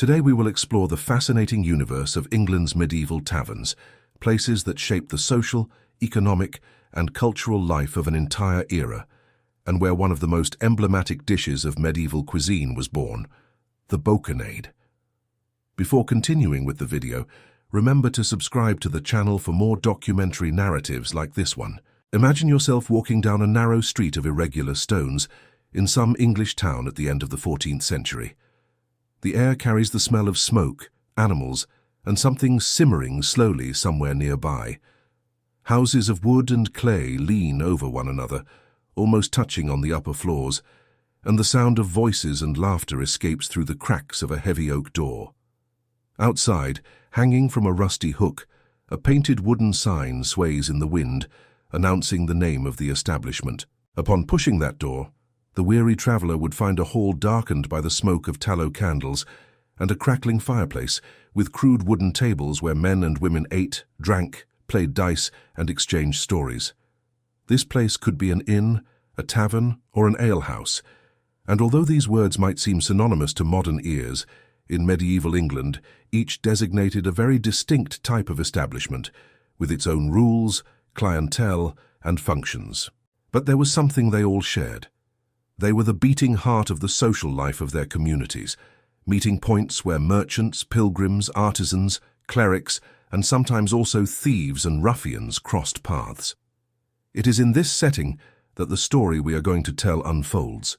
Today we will explore the fascinating universe of England's medieval taverns, places that shaped the social, economic, and cultural life of an entire era, and where one of the most emblematic dishes of medieval cuisine was born, the bocanade. Before continuing with the video, remember to subscribe to the channel for more documentary narratives like this one. Imagine yourself walking down a narrow street of irregular stones in some English town at the end of the 14th century. The air carries the smell of smoke, animals, and something simmering slowly somewhere nearby. Houses of wood and clay lean over one another, almost touching on the upper floors, and the sound of voices and laughter escapes through the cracks of a heavy oak door. Outside, hanging from a rusty hook, a painted wooden sign sways in the wind, announcing the name of the establishment. Upon pushing that door, the weary traveller would find a hall darkened by the smoke of tallow candles and a crackling fireplace with crude wooden tables where men and women ate, drank, played dice, and exchanged stories. This place could be an inn, a tavern, or an alehouse, and although these words might seem synonymous to modern ears, in medieval England each designated a very distinct type of establishment, with its own rules, clientele, and functions. But there was something they all shared. They were the beating heart of the social life of their communities, meeting points where merchants, pilgrims, artisans, clerics, and sometimes also thieves and ruffians crossed paths. It is in this setting that the story we are going to tell unfolds.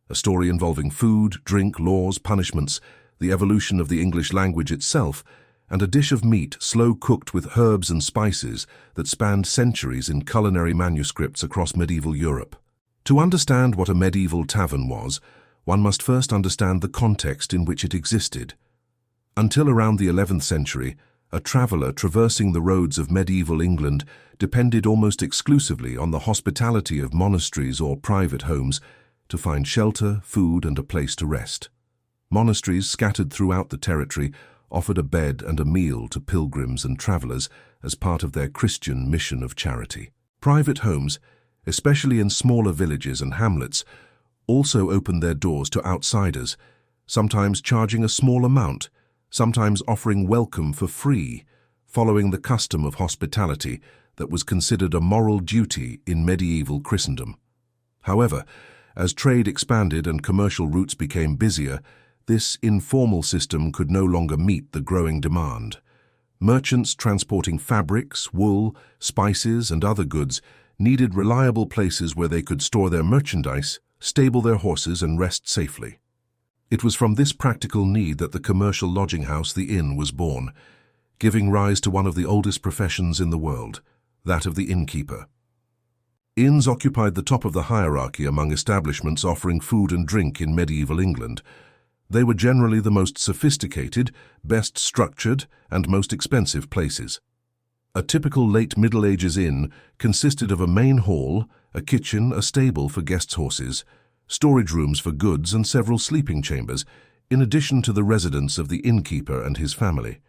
A story involving food, drink, laws, punishments, the evolution of the English language itself, and a dish of meat slow-cooked with herbs and spices that spanned centuries in culinary manuscripts across medieval Europe. To understand what a medieval tavern was, one must first understand the context in which it existed. Until around the 11th century, a traveller traversing the roads of medieval England depended almost exclusively on the hospitality of monasteries or private homes to find shelter, food, and a place to rest. Monasteries scattered throughout the territory offered a bed and a meal to pilgrims and travellers as part of their Christian mission of charity. Private homes, especially in smaller villages and hamlets, also opened their doors to outsiders, sometimes charging a small amount, sometimes offering welcome for free, following the custom of hospitality that was considered a moral duty in medieval Christendom. However, as trade expanded and commercial routes became busier, this informal system could no longer meet the growing demand. Merchants transporting fabrics, wool, spices, and other goods needed reliable places where they could store their merchandise, stable their horses, and rest safely. It was from this practical need that the commercial lodging house, the inn, was born, giving rise to one of the oldest professions in the world, that of the innkeeper. Inns occupied the top of the hierarchy among establishments offering food and drink in medieval England. They were generally the most sophisticated, best structured, and most expensive places. A typical late Middle Ages inn consisted of a main hall, a kitchen, a stable for guests' horses, storage rooms for goods, and several sleeping chambers, in addition to the residence of the innkeeper and his family.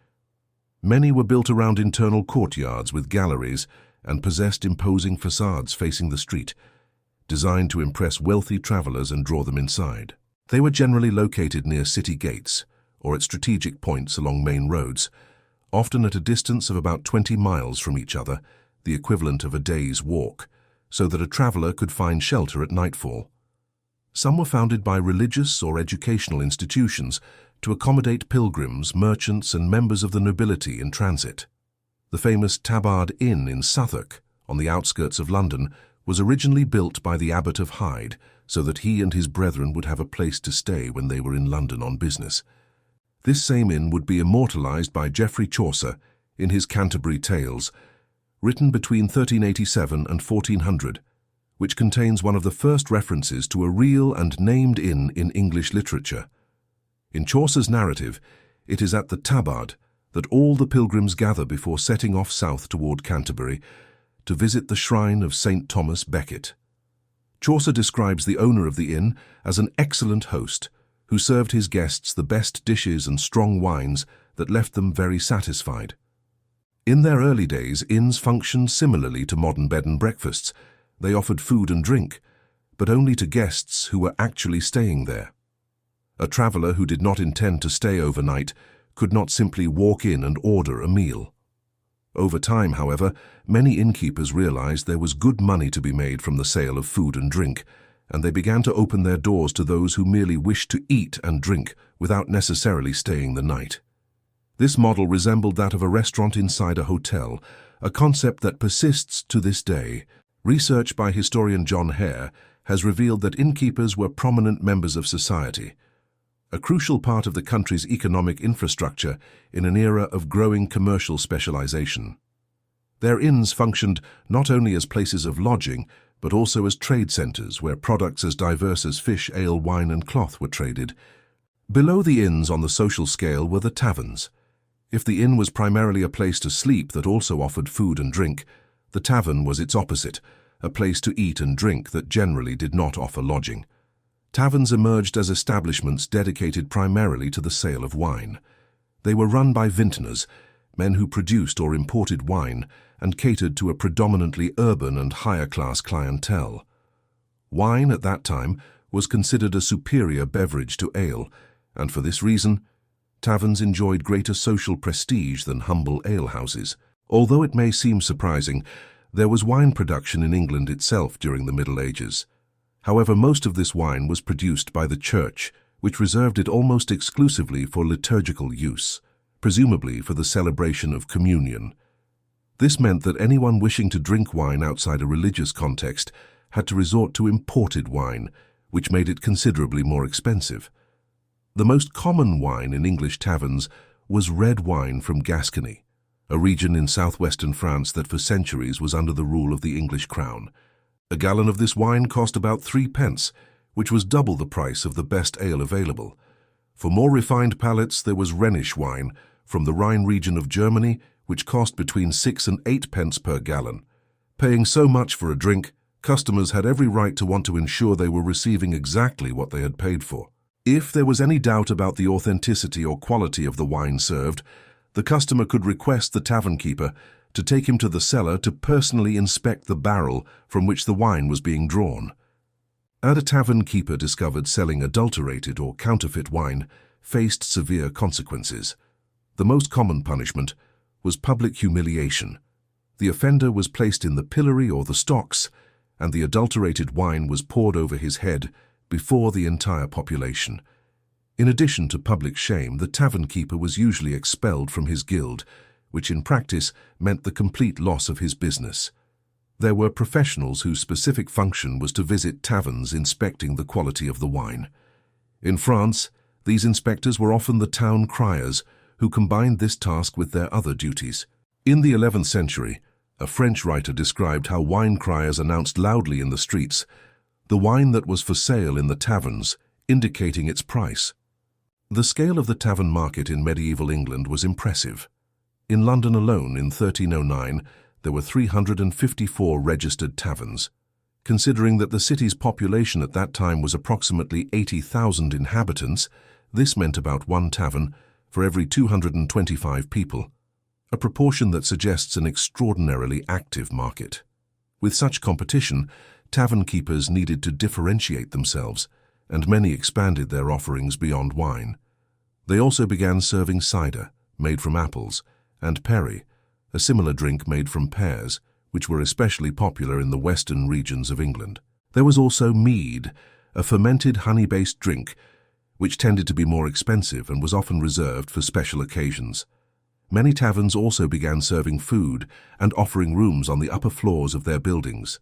Many were built around internal courtyards with galleries and possessed imposing facades facing the street, designed to impress wealthy travelers and draw them inside. They were generally located near city gates or at strategic points along main roads, often at a distance of about 20 miles from each other, the equivalent of a day's walk, so that a traveller could find shelter at nightfall. Some were founded by religious or educational institutions to accommodate pilgrims, merchants, and members of the nobility in transit. The famous Tabard Inn in Southwark, on the outskirts of London, was originally built by the Abbot of Hyde so that he and his brethren would have a place to stay when they were in London on business. This same inn would be immortalised by Geoffrey Chaucer in his Canterbury Tales, written between 1387 and 1400, which contains one of the first references to a real and named inn in English literature. In Chaucer's narrative, it is at the Tabard that all the pilgrims gather before setting off south toward Canterbury to visit the shrine of St. Thomas Becket. Chaucer describes the owner of the inn as an excellent host who served his guests the best dishes and strong wines that left them very satisfied. In their early days, inns functioned similarly to modern bed and breakfasts. They offered food and drink, but only to guests who were actually staying there. A traveler who did not intend to stay overnight could not simply walk in and order a meal. Over time, however, many innkeepers realized there was good money to be made from the sale of food and drink, and they began to open their doors to those who merely wished to eat and drink without necessarily staying the night. This model resembled that of a restaurant inside a hotel, a concept that persists to this day. Research by historian John Hare has revealed that innkeepers were prominent members of society, a crucial part of the country's economic infrastructure in an era of growing commercial specialization. Their inns functioned not only as places of lodging, but also as trade centers where products as diverse as fish, ale, wine, and cloth were traded. Below the inns on the social scale were the taverns. If the inn was primarily a place to sleep that also offered food and drink, the tavern was its opposite, a place to eat and drink that generally did not offer lodging. Taverns emerged as establishments dedicated primarily to the sale of wine. They were run by vintners, men who produced or imported wine and catered to a predominantly urban and higher-class clientele. Wine, at that time, was considered a superior beverage to ale, and for this reason, taverns enjoyed greater social prestige than humble alehouses. Although it may seem surprising, there was wine production in England itself during the Middle Ages. However, most of this wine was produced by the church, which reserved it almost exclusively for liturgical use, presumably for the celebration of communion. This meant that anyone wishing to drink wine outside a religious context had to resort to imported wine, which made it considerably more expensive. The most common wine in English taverns was red wine from Gascony, a region in southwestern France that for centuries was under the rule of the English crown. A gallon of this wine cost about 3 pence, which was double the price of the best ale available. For more refined palates, there was Rhenish wine from the Rhine region of Germany, which cost between 6 and 8 pence per gallon. Paying so much for a drink, customers had every right to want to ensure they were receiving exactly what they had paid for. If there was any doubt about the authenticity or quality of the wine served, the customer could request the tavern keeper to take him to the cellar to personally inspect the barrel from which the wine was being drawn. And a tavern keeper discovered selling adulterated or counterfeit wine faced severe consequences. The most common punishment was public humiliation. The offender was placed in the pillory or the stocks, and the adulterated wine was poured over his head before the entire population. In addition to public shame, the tavern keeper was usually expelled from his guild, which in practice meant the complete loss of his business. There were professionals whose specific function was to visit taverns inspecting the quality of the wine. In France, these inspectors were often the town criers, who combined this task with their other duties. In the 11th century, a French writer described how wine criers announced loudly in the streets the wine that was for sale in the taverns, indicating its price. The scale of the tavern market in medieval England was impressive. In London alone, in 1309, there were 354 registered taverns. Considering that the city's population at that time was approximately 80,000 inhabitants, this meant about one tavern for every 225 people, a proportion that suggests an extraordinarily active market. With such competition, tavern keepers needed to differentiate themselves, and many expanded their offerings beyond wine. They also began serving cider, made from apples, and perry, a similar drink made from pears, which were especially popular in the western regions of England. There was also mead, a fermented honey-based drink, which tended to be more expensive and was often reserved for special occasions. Many taverns also began serving food and offering rooms on the upper floors of their buildings.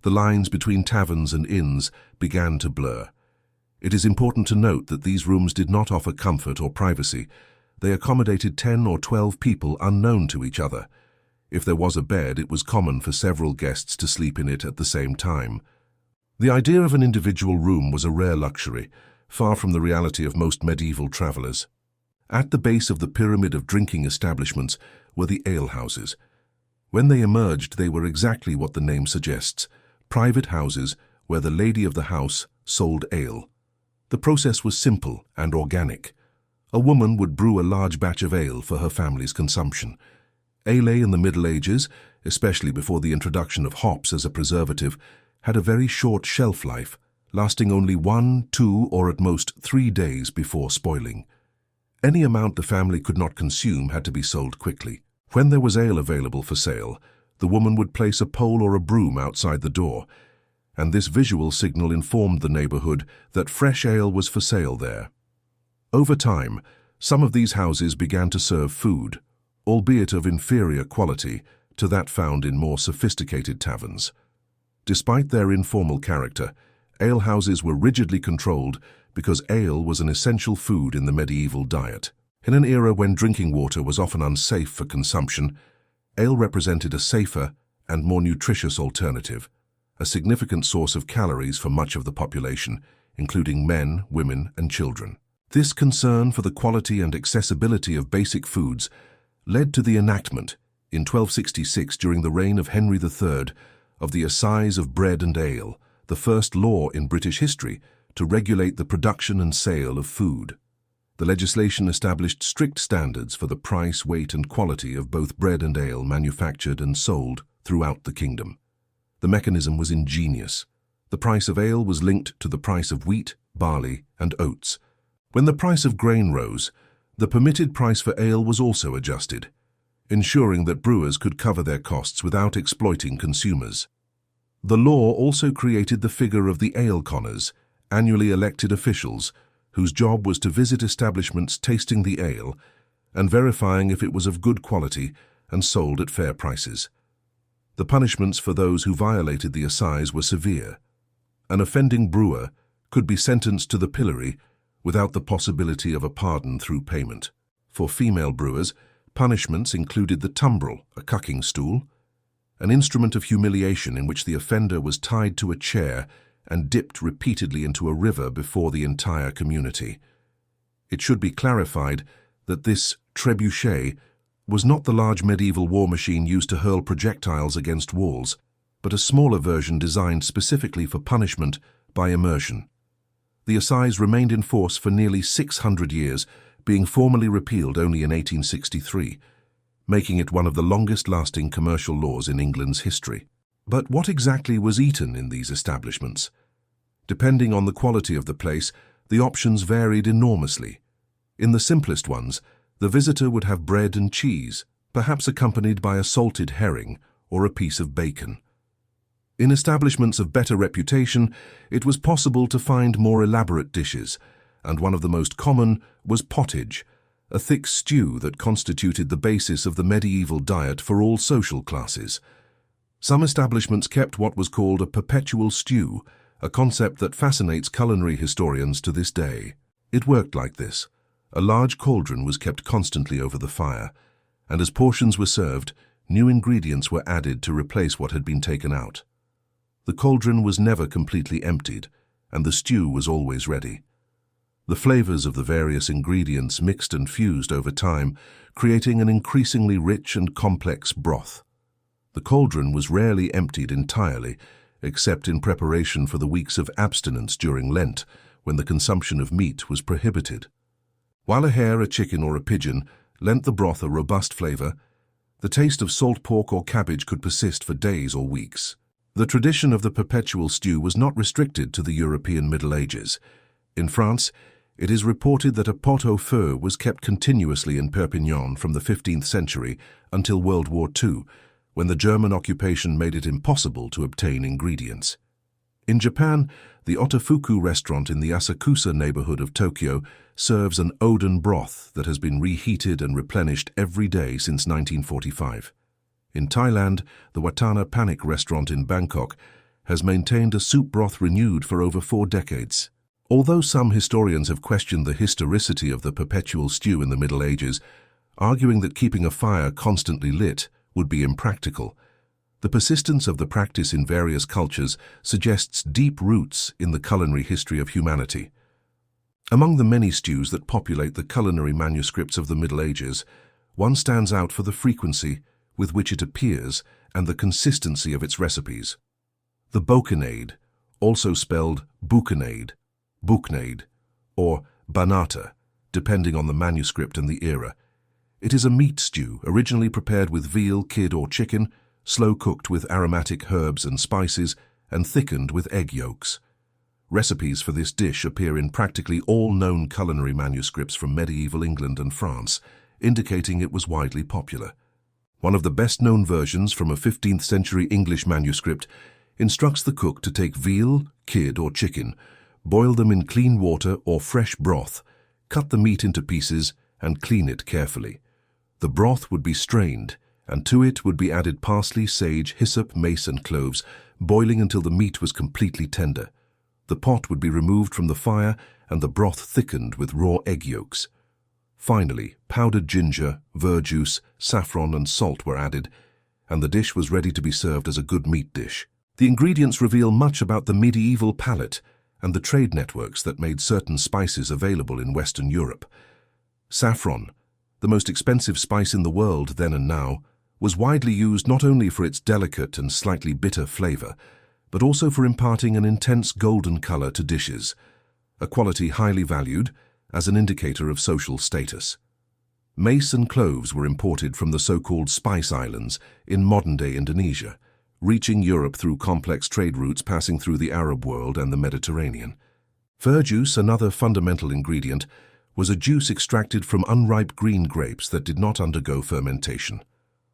The lines between taverns and inns began to blur. It is important to note that these rooms did not offer comfort or privacy. They accommodated 10 or 12 people unknown to each other. If there was a bed, it was common for several guests to sleep in it at the same time. The idea of an individual room was a rare luxury, far from the reality of most medieval travelers. At the base of the pyramid of drinking establishments were the alehouses. When they emerged, they were exactly what the name suggests, private houses where the lady of the house sold ale. The process was simple and organic. A woman would brew a large batch of ale for her family's consumption. Ale in the Middle Ages, especially before the introduction of hops as a preservative, had a very short shelf life, lasting only 1, 2, or at most 3 days before spoiling. Any amount the family could not consume had to be sold quickly. When there was ale available for sale, the woman would place a pole or a broom outside the door, and this visual signal informed the neighborhood that fresh ale was for sale there. Over time, some of these houses began to serve food, albeit of inferior quality to that found in more sophisticated taverns. Despite their informal character, alehouses were rigidly controlled because ale was an essential food in the medieval diet. In an era when drinking water was often unsafe for consumption, ale represented a safer and more nutritious alternative, a significant source of calories for much of the population, including men, women, and children. This concern for the quality and accessibility of basic foods led to the enactment, in 1266 during the reign of Henry III, of the Assize of Bread and Ale, the first law in British history to regulate the production and sale of food. The legislation established strict standards for the price, weight, and quality of both bread and ale manufactured and sold throughout the kingdom. The mechanism was ingenious. The price of ale was linked to the price of wheat, barley, and oats. When the price of grain rose, the permitted price for ale was also adjusted, ensuring that brewers could cover their costs without exploiting consumers. The law also created the figure of the ale conners, annually elected officials, whose job was to visit establishments tasting the ale and verifying if it was of good quality and sold at fair prices. The punishments for those who violated the assize were severe. An offending brewer could be sentenced to the pillory without the possibility of a pardon through payment. For female brewers, punishments included the tumbrel, a cucking stool, an instrument of humiliation in which the offender was tied to a chair and dipped repeatedly into a river before the entire community. It should be clarified that this trebuchet was not the large medieval war machine used to hurl projectiles against walls, but a smaller version designed specifically for punishment by immersion. The assize remained in force for nearly 600 years, being formally repealed only in 1863, making it one of the longest-lasting commercial laws in England's history. But what exactly was eaten in these establishments? Depending on the quality of the place, the options varied enormously. In the simplest ones, the visitor would have bread and cheese, perhaps accompanied by a salted herring or a piece of bacon. In establishments of better reputation, it was possible to find more elaborate dishes, and one of the most common was pottage, a thick stew that constituted the basis of the medieval diet for all social classes. Some establishments kept what was called a perpetual stew, a concept that fascinates culinary historians to this day. It worked like this. A large cauldron was kept constantly over the fire, and as portions were served, new ingredients were added to replace what had been taken out. The cauldron was never completely emptied, and the stew was always ready. The flavors of the various ingredients mixed and fused over time, creating an increasingly rich and complex broth. The cauldron was rarely emptied entirely, except in preparation for the weeks of abstinence during Lent, when the consumption of meat was prohibited. While a hare, a chicken, or a pigeon lent the broth a robust flavor, the taste of salt pork or cabbage could persist for days or weeks. The tradition of the perpetual stew was not restricted to the European Middle Ages. In France, it is reported that a pot au feu was kept continuously in Perpignan from the 15th century until World War II, when the German occupation made it impossible to obtain ingredients. In Japan, the Otofuku restaurant in the Asakusa neighborhood of Tokyo serves an odon broth that has been reheated and replenished every day since 1945. In Thailand, the Watana Panik restaurant in Bangkok has maintained a soup broth renewed for over 4 decades. Although some historians have questioned the historicity of the perpetual stew in the Middle Ages, arguing that keeping a fire constantly lit would be impractical, the persistence of the practice in various cultures suggests deep roots in the culinary history of humanity. Among the many stews that populate the culinary manuscripts of the Middle Ages, one stands out for the frequency with which it appears and the consistency of its recipes. The bocanade, also spelled bucanade, buknade, or banata, depending on the manuscript and the era. It is a meat stew originally prepared with veal, kid, or chicken, slow-cooked with aromatic herbs and spices, and thickened with egg yolks. Recipes for this dish appear in practically all known culinary manuscripts from medieval England and France, indicating it was widely popular. One of the best-known versions from a 15th century English manuscript instructs the cook to take veal, kid or chicken, boil them in clean water or fresh broth, cut the meat into pieces and clean it carefully. The broth would be strained, and to it would be added parsley, sage, hyssop, mace and cloves, boiling until the meat was completely tender. The pot would be removed from the fire and the broth thickened with raw egg yolks. Finally, powdered ginger, verjuice, saffron and salt were added, and the dish was ready to be served as a good meat dish. The ingredients reveal much about the medieval palate and the trade networks that made certain spices available in Western Europe. Saffron, the most expensive spice in the world then and now, was widely used not only for its delicate and slightly bitter flavor, but also for imparting an intense golden color to dishes, a quality highly valued as an indicator of social status. Mace and cloves were imported from the so-called Spice Islands in modern-day Indonesia, reaching Europe through complex trade routes passing through the Arab world and the Mediterranean. Verjuice, another fundamental ingredient, was a juice extracted from unripe green grapes that did not undergo fermentation.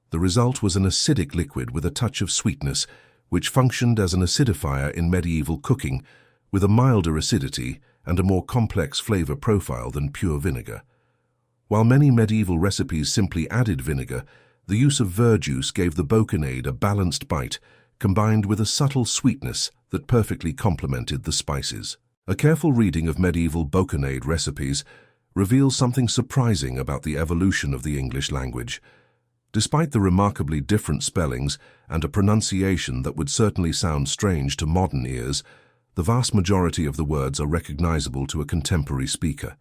The result was an acidic liquid with a touch of sweetness, which functioned as an acidifier in medieval cooking, with a milder acidity and a more complex flavor profile than pure vinegar. While many medieval recipes simply added vinegar, the use of verjuice gave the bocconade a balanced bite, combined with a subtle sweetness that perfectly complemented the spices. A careful reading of medieval bocconade recipes reveals something surprising about the evolution of the English language. Despite the remarkably different spellings and a pronunciation that would certainly sound strange to modern ears, the vast majority of the words are recognizable to a contemporary speaker.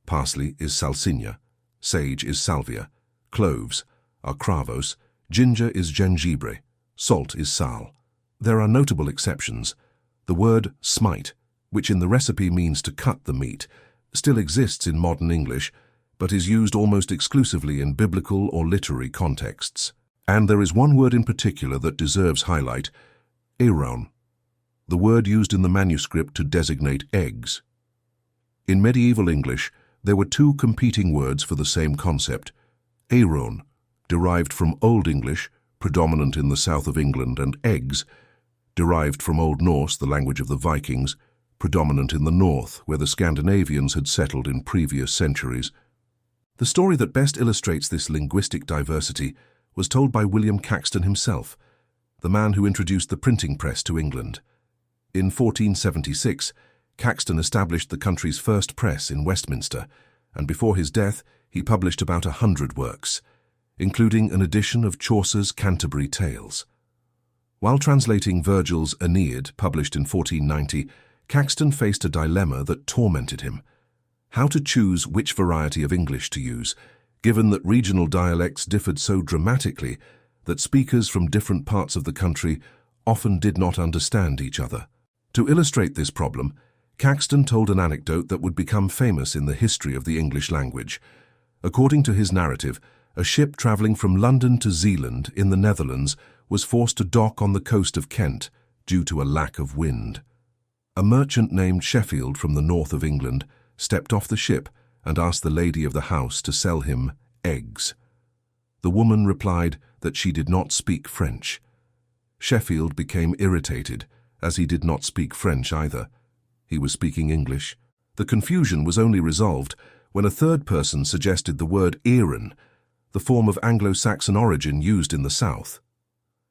Parsley is salsinha, sage is salvia, cloves are cravos, ginger is gengibre, salt is sal. There are notable exceptions. The word smite, which in the recipe means to cut the meat, still exists in modern English, but is used almost exclusively in biblical or literary contexts. And there is one word in particular that deserves highlight: aeron, the word used in the manuscript to designate eggs. In medieval English, there were two competing words for the same concept. Aeron, derived from Old English, predominant in the south of England, and eggs, derived from Old Norse, the language of the Vikings, predominant in the north, where the Scandinavians had settled in previous centuries. The story that best illustrates this linguistic diversity was told by William Caxton himself, the man who introduced the printing press to England. In 1476, Caxton established the country's first press in Westminster, and before his death, he published about 100 works, including an edition of Chaucer's Canterbury Tales. While translating Virgil's Aeneid, published in 1490, Caxton faced a dilemma that tormented him: how to choose which variety of English to use, given that regional dialects differed so dramatically that speakers from different parts of the country often did not understand each other. To illustrate this problem, Caxton told an anecdote that would become famous in the history of the English language. According to his narrative, a ship traveling from London to Zeeland in the Netherlands was forced to dock on the coast of Kent due to a lack of wind. A merchant named Sheffield from the north of England stepped off the ship and asked the lady of the house to sell him eggs. The woman replied that she did not speak French. Sheffield became irritated, as he did not speak French either. He was speaking English. The confusion was only resolved when a third person suggested the word aeron, the form of Anglo-Saxon origin used in the south.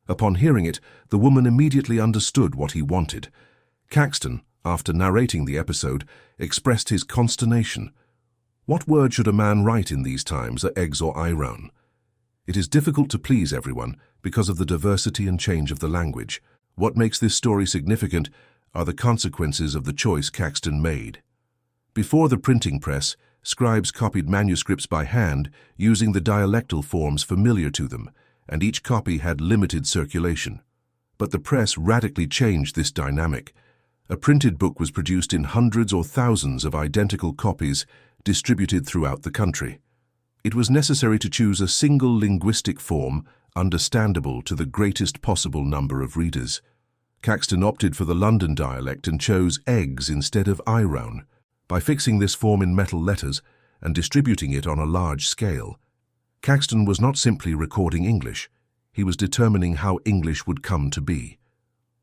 Upon hearing it, the woman immediately understood what he wanted. Caxton, after narrating the episode, expressed his consternation. What word should a man write in these times, eggs or aeron? It is difficult to please everyone because of the diversity and change of the language. What makes this story significant are the consequences of the choice Caxton made. Before the printing press, scribes copied manuscripts by hand using the dialectal forms familiar to them, and each copy had limited circulation. But the press radically changed this dynamic. A printed book was produced in hundreds or thousands of identical copies distributed throughout the country. It was necessary to choose a single linguistic form understandable to the greatest possible number of readers. Caxton opted for the London dialect and chose eggs instead of iron. By fixing this form in metal letters and distributing it on a large scale, Caxton was not simply recording English, he was determining how English would come to be.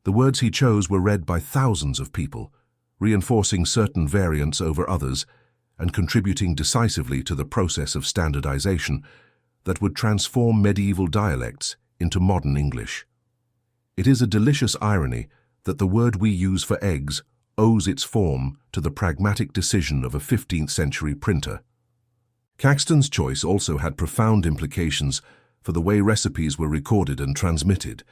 The words he chose were read by thousands of people, reinforcing certain variants over others and contributing decisively to the process of standardization that would transform medieval dialects into modern English. It is a delicious irony that the word we use for eggs owes its form to the pragmatic decision of a 15th century printer. Caxton's choice also had profound implications for the way recipes were recorded and transmitted.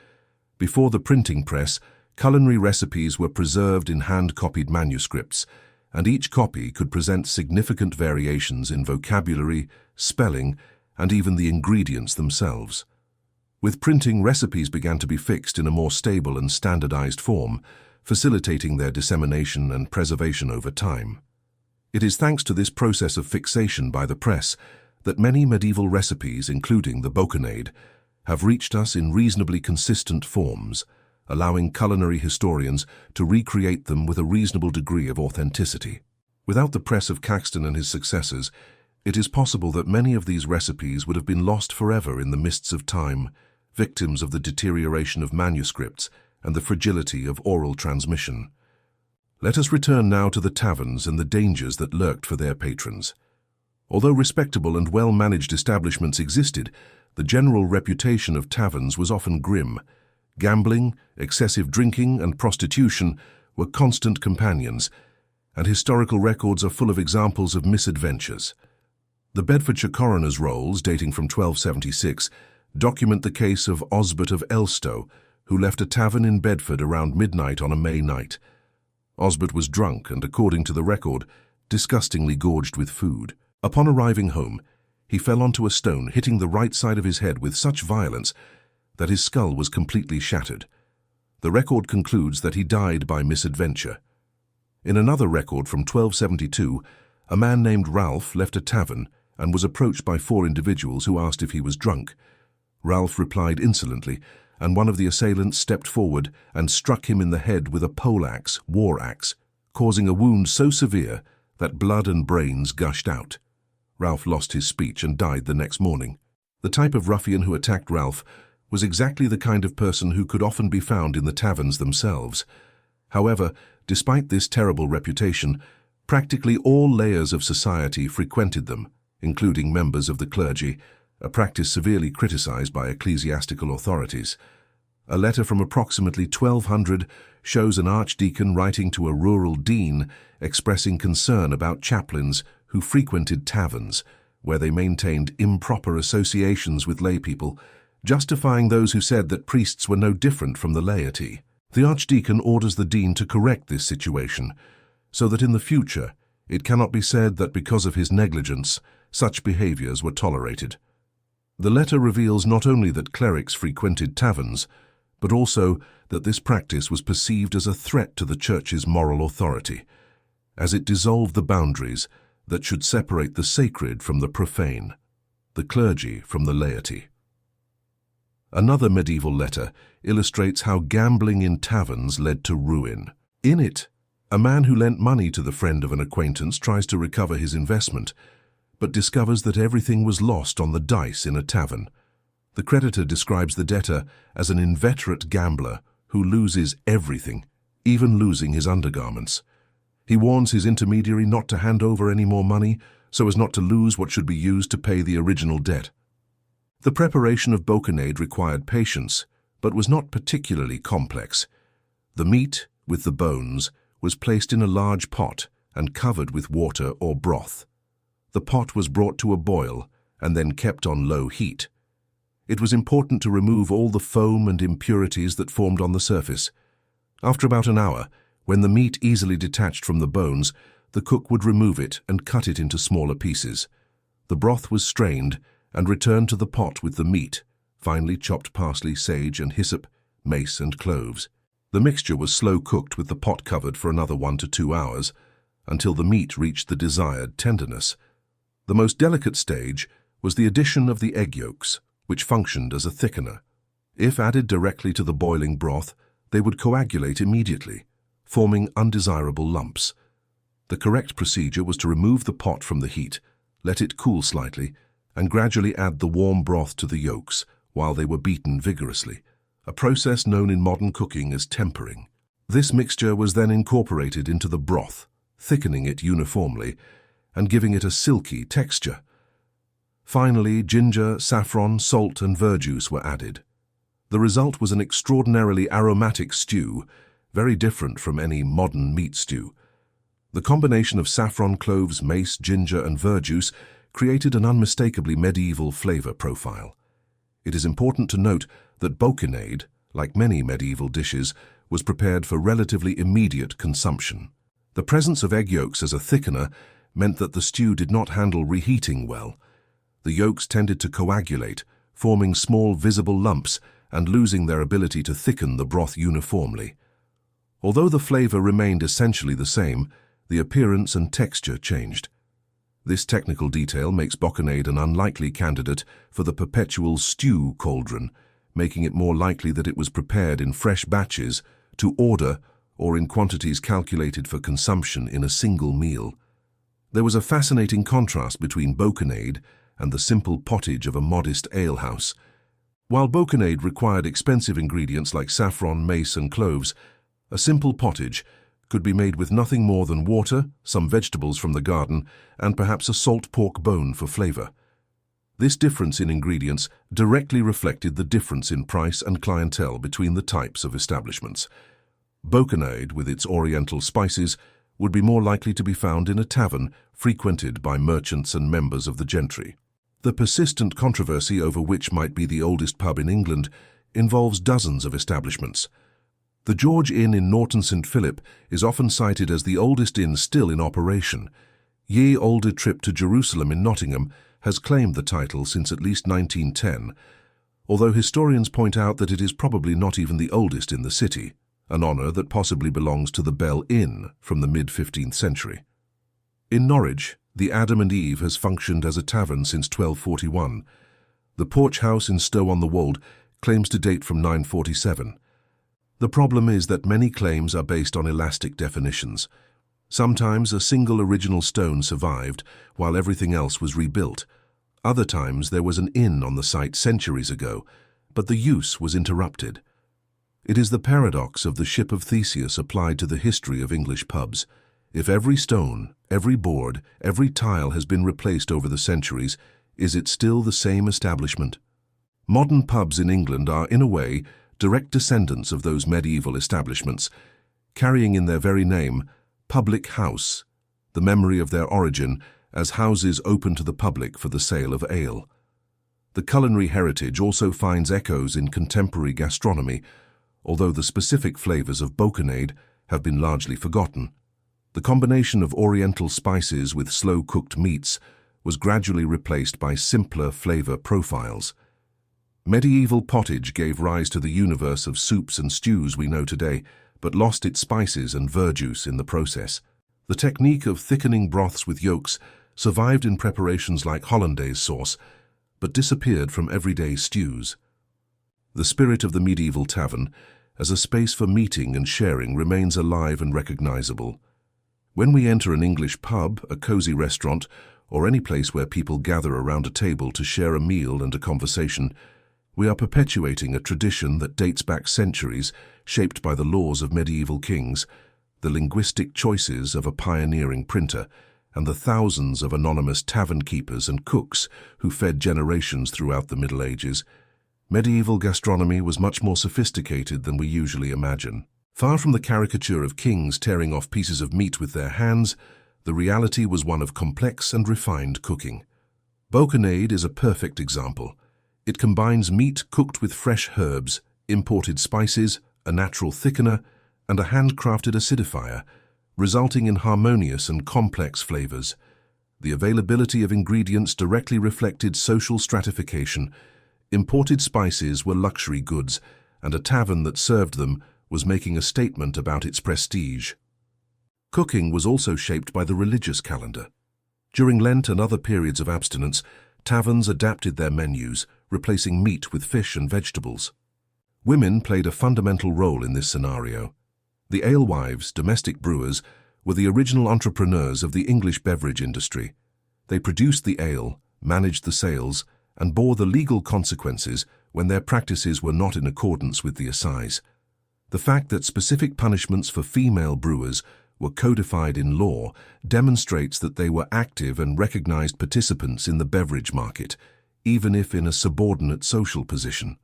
Before the printing press, culinary recipes were preserved in hand-copied manuscripts, and each copy could present significant variations in vocabulary, spelling, and even the ingredients themselves. With printing, recipes began to be fixed in a more stable and standardized form, facilitating their dissemination and preservation over time. It is thanks to this process of fixation by the press that many medieval recipes, including the bocconade, have reached us in reasonably consistent forms, allowing culinary historians to recreate them with a reasonable degree of authenticity. Without the press of Caxton and his successors, it is possible that many of these recipes would have been lost forever in the mists of time, victims of the deterioration of manuscripts and the fragility of oral transmission. Let us return now to the taverns and the dangers that lurked for their patrons. Although respectable and well-managed establishments existed, the general reputation of taverns was often grim. Gambling, excessive drinking, and prostitution were constant companions, and historical records are full of examples of misadventures. The Bedfordshire coroner's rolls, dating from 1276, document the case of Osbert of Elstow, who left a tavern in Bedford around midnight on a May night. Osbert was drunk and, according to the record, disgustingly gorged with food. Upon arriving home, he fell onto a stone, hitting the right side of his head with such violence that his skull was completely shattered. The record concludes that he died by misadventure. In another record from 1272, a man named Ralph left a tavern and was approached by 4 individuals who asked if he was drunk. Ralph replied insolently, and one of the assailants stepped forward and struck him in the head with a poleaxe, war axe, causing a wound so severe that blood and brains gushed out. Ralph lost his speech and died the next morning. The type of ruffian who attacked Ralph was exactly the kind of person who could often be found in the taverns themselves. However, despite this terrible reputation, practically all layers of society frequented them, including members of the clergy, a practice severely criticized by ecclesiastical authorities. A letter from approximately 1200 shows an archdeacon writing to a rural dean expressing concern about chaplains who frequented taverns, where they maintained improper associations with laypeople, justifying those who said that priests were no different from the laity. The archdeacon orders the dean to correct this situation, so that in the future it cannot be said that because of his negligence, such behaviors were tolerated. The letter reveals not only that clerics frequented taverns, but also that this practice was perceived as a threat to the Church's moral authority, as it dissolved the boundaries that should separate the sacred from the profane, the clergy from the laity. Another medieval letter illustrates how gambling in taverns led to ruin. In it, a man who lent money to the friend of an acquaintance tries to recover his investment, but discovers that everything was lost on the dice in a tavern. The creditor describes the debtor as an inveterate gambler who loses everything, even losing his undergarments. He warns his intermediary not to hand over any more money so as not to lose what should be used to pay the original debt. The preparation of bocconade required patience, but was not particularly complex. The meat, with the bones, was placed in a large pot and covered with water or broth. The pot was brought to a boil and then kept on low heat. It was important to remove all the foam and impurities that formed on the surface. After about an hour, when the meat easily detached from the bones, the cook would remove it and cut it into smaller pieces. The broth was strained and returned to the pot with the meat, finely chopped parsley, sage and hyssop, mace and cloves. The mixture was slow cooked with the pot covered for another 1 to 2 hours, until the meat reached the desired tenderness. The most delicate stage was the addition of the egg yolks, which functioned as a thickener. If added directly to the boiling broth, they would coagulate immediately, forming undesirable lumps. The correct procedure was to remove the pot from the heat, let it cool slightly, and gradually add the warm broth to the yolks while they were beaten vigorously, a process known in modern cooking as tempering. This mixture was then incorporated into the broth, thickening it uniformly and giving it a silky texture. Finally, ginger, saffron, salt, and verjuice were added. The result was an extraordinarily aromatic stew, very different from any modern meat stew. The combination of saffron, cloves, mace, ginger, and verjuice created an unmistakably medieval flavor profile. It is important to note that bocanade, like many medieval dishes, was prepared for relatively immediate consumption. The presence of egg yolks as a thickener meant that the stew did not handle reheating well. The yolks tended to coagulate, forming small visible lumps and losing their ability to thicken the broth uniformly. Although the flavor remained essentially the same, the appearance and texture changed. This technical detail makes bocanade an unlikely candidate for the perpetual stew cauldron, making it more likely that it was prepared in fresh batches, to order, or in quantities calculated for consumption in a single meal. There was a fascinating contrast between bocanade and the simple pottage of a modest alehouse. While bocanade required expensive ingredients like saffron, mace, and cloves, a simple pottage could be made with nothing more than water, some vegetables from the garden, and perhaps a salt pork bone for flavor. This difference in ingredients directly reflected the difference in price and clientele between the types of establishments. Bocanade, with its oriental spices, would be more likely to be found in a tavern frequented by merchants and members of the gentry. The persistent controversy over which might be the oldest pub in England involves dozens of establishments. The George Inn in Norton St Philip is often cited as the oldest inn still in operation. Ye Olde Trip to Jerusalem in Nottingham has claimed the title since at least 1910, although historians point out that it is probably not even the oldest in the city, an honour that possibly belongs to the Bell Inn from the mid-15th century. In Norwich, the Adam and Eve has functioned as a tavern since 1241. The Porch House in Stow-on-the-Wold claims to date from 947. The problem is that many claims are based on elastic definitions. Sometimes a single original stone survived while everything else was rebuilt. Other times there was an inn on the site centuries ago, but the use was interrupted. It is the paradox of the ship of Theseus applied to the history of English pubs. If every stone, every board, every tile has been replaced over the centuries, is it still the same establishment? Modern pubs in England are, in a way, direct descendants of those medieval establishments, carrying in their very name public house, the memory of their origin as houses open to the public for the sale of ale. The culinary heritage also finds echoes in contemporary gastronomy, although the specific flavors of bocanade have been largely forgotten. The combination of oriental spices with slow-cooked meats was gradually replaced by simpler flavor profiles. Medieval pottage gave rise to the universe of soups and stews we know today, but lost its spices and verjuice in the process. The technique of thickening broths with yolks survived in preparations like hollandaise sauce, but disappeared from everyday stews. The spirit of the medieval tavern, as a space for meeting and sharing, remains alive and recognizable. When we enter an English pub, a cozy restaurant, or any place where people gather around a table to share a meal and a conversation, we are perpetuating a tradition that dates back centuries, shaped by the laws of medieval kings, the linguistic choices of a pioneering printer, and the thousands of anonymous tavern keepers and cooks who fed generations throughout the Middle Ages. Medieval gastronomy was much more sophisticated than we usually imagine. Far from the caricature of kings tearing off pieces of meat with their hands, the reality was one of complex and refined cooking. Bocanade is a perfect example. It combines meat cooked with fresh herbs, imported spices, a natural thickener, and a handcrafted acidifier, resulting in harmonious and complex flavors. The availability of ingredients directly reflected social stratification. Imported spices were luxury goods, and a tavern that served them was making a statement about its prestige. Cooking was also shaped by the religious calendar. During Lent and other periods of abstinence, taverns adapted their menus, replacing meat with fish and vegetables. Women played a fundamental role in this scenario. The alewives, domestic brewers, were the original entrepreneurs of the English beverage industry. They produced the ale, managed the sales, and bore the legal consequences when their practices were not in accordance with the assize. The fact that specific punishments for female brewers were codified in law demonstrates that they were active and recognized participants in the beverage market, even if in a subordinate social position.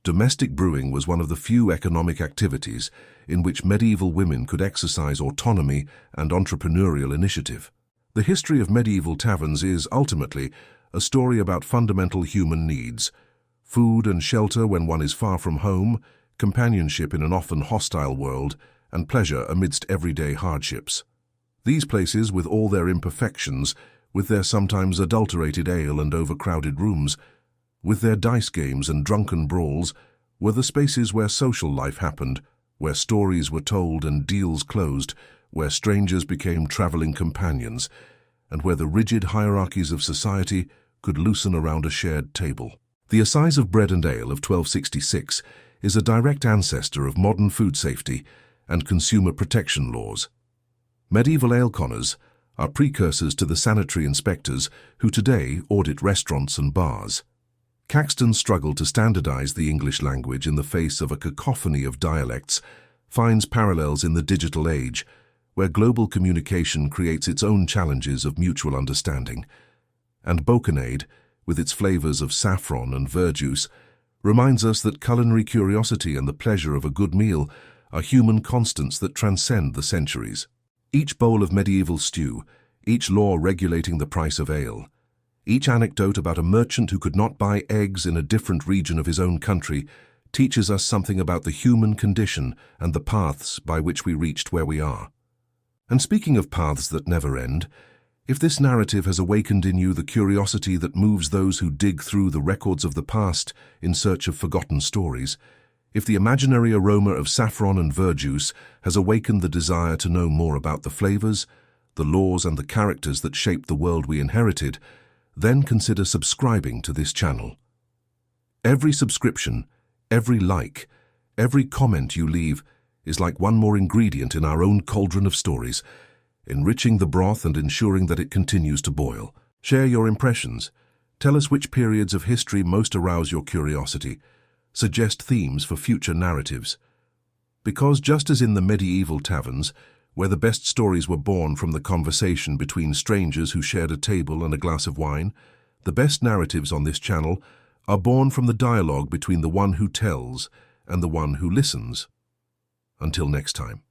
Domestic brewing was one of the few economic activities in which medieval women could exercise autonomy and entrepreneurial initiative. The history of medieval taverns is, ultimately, a story about fundamental human needs: food and shelter when one is far from home, companionship in an often hostile world, and pleasure amidst everyday hardships. These places, with all their imperfections, with their sometimes adulterated ale and overcrowded rooms, with their dice games and drunken brawls, were the spaces where social life happened, where stories were told and deals closed, where strangers became traveling companions, and where the rigid hierarchies of society could loosen around a shared table. The Assize of Bread and Ale of 1266 is a direct ancestor of modern food safety and consumer protection laws. Medieval aleconers are precursors to the sanitary inspectors who today audit restaurants and bars. Caxton struggled to standardize the English language in the face of a cacophony of dialects, finds parallels in the digital age, where global communication creates its own challenges of mutual understanding. And Bocanade, with its flavors of saffron and verjuice, reminds us that culinary curiosity and the pleasure of a good meal are human constants that transcend the centuries. Each bowl of medieval stew, each law regulating the price of ale, each anecdote about a merchant who could not buy eggs in a different region of his own country teaches us something about the human condition and the paths by which we reached where we are. And speaking of paths that never end, if this narrative has awakened in you the curiosity that moves those who dig through the records of the past in search of forgotten stories, if the imaginary aroma of saffron and verjuice has awakened the desire to know more about the flavors, the laws and the characters that shape the world we inherited, then consider subscribing to this channel. Every subscription, every like, every comment you leave is like one more ingredient in our own cauldron of stories, enriching the broth and ensuring that it continues to boil. Share your impressions. Tell us which periods of history most arouse your curiosity. Suggest themes for future narratives. Because just as in the medieval taverns, where the best stories were born from the conversation between strangers who shared a table and a glass of wine, the best narratives on this channel are born from the dialogue between the one who tells and the one who listens. Until next time.